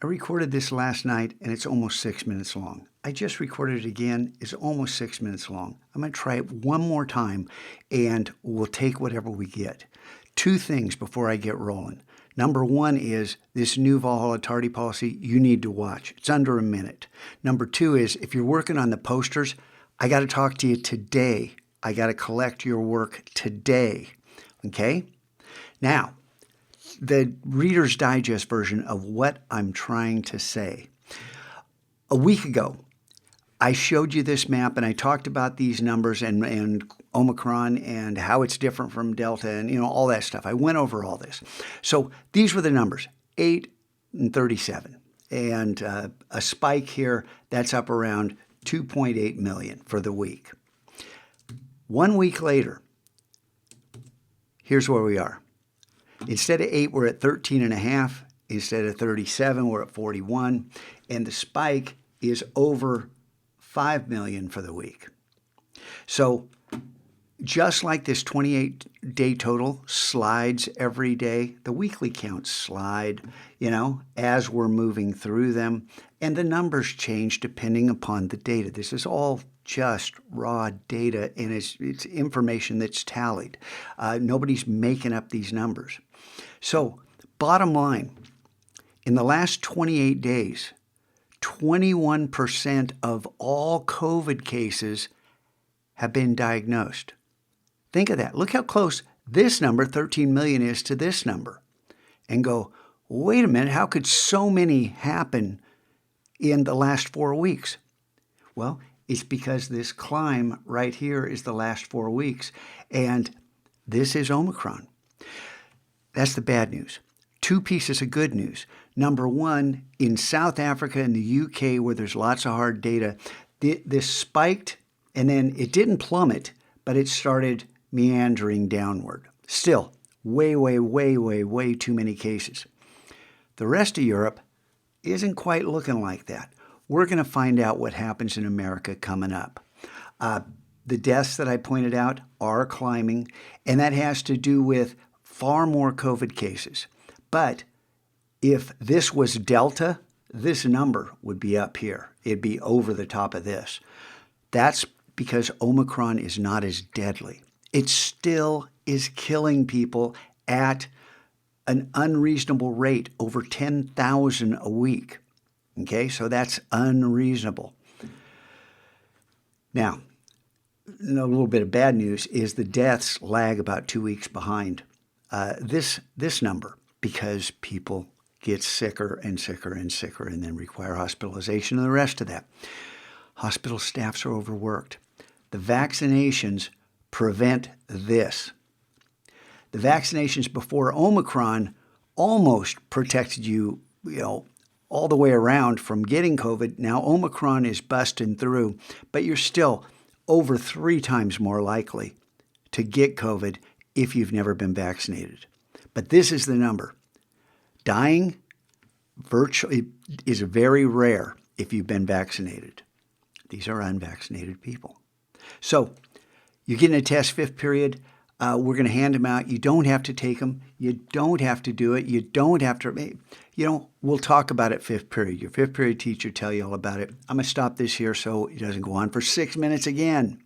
I recorded this last night and it's almost 6 minutes long. I just recorded it again. It's almost 6 minutes long. I'm going to try it one more time and we'll take whatever we get. Two things before I get rolling. Number one is this new Valhalla Tardy policy you need to watch. It's under a minute. Number two is if you're working on the posters, I got to talk to you today. I got to collect your work today. Okay? Now, the Reader's Digest version of what I'm trying to say. A week ago, I showed you this map and I talked about these numbers and Omicron and how it's different from Delta and all that stuff. I went over all this. So these were the numbers, 8 and 37. And a spike here, that's up around 2.8 million for the week. 1 week later, here's where we are. Instead of 8, we're at 13.5. Instead of 37, we're at 41. And the spike is over 5 million for the week. So just like this 28-day total slides every day, the weekly counts slide, as we're moving through them. And the numbers change depending upon the data. This is all just raw data, and it's information that's tallied. Nobody's making up these numbers. So bottom line, in the last 28 days, 21% of all COVID cases have been diagnosed. Think of that. Look how close this number, 13 million, is to this number. And go, wait a minute, how could so many happen in the last 4 weeks? Well, it's because this climb right here is the last 4 weeks. And this is Omicron. That's the bad news. Two pieces of good news. Number one, in South Africa and the UK, where there's lots of hard data, this spiked and then it didn't plummet, but it started meandering downward. Still, way, way, way, way, way too many cases. The rest of Europe isn't quite looking like that. We're going to find out what happens in America coming up. The deaths that I pointed out are climbing, and that has to do with far more COVID cases. But if this was Delta, this number would be up here. It'd be over the top of this. That's because Omicron is not as deadly. It still is killing people at an unreasonable rate, over 10,000 a week. Okay, so that's unreasonable. Now, a little bit of bad news is the deaths lag about 2 weeks behind this number because people get sicker and sicker and sicker and then require hospitalization and the rest of that. Hospital staffs are overworked. The vaccinations prevent this. The vaccinations before Omicron almost protected you, all the way around from getting COVID. Now Omicron is busting through, but you're still over 3 times more likely to get COVID if you've never been vaccinated. But this is the number. Dying virtually is very rare if you've been vaccinated. These are unvaccinated people. So you're getting a test 5th period. We're going to hand them out. You don't have to take them. You don't have to do it. You don't have to, we'll talk about it 5th period. Your 5th period teacher tell you all about it. I'm going to stop this here so it doesn't go on for 6 minutes again.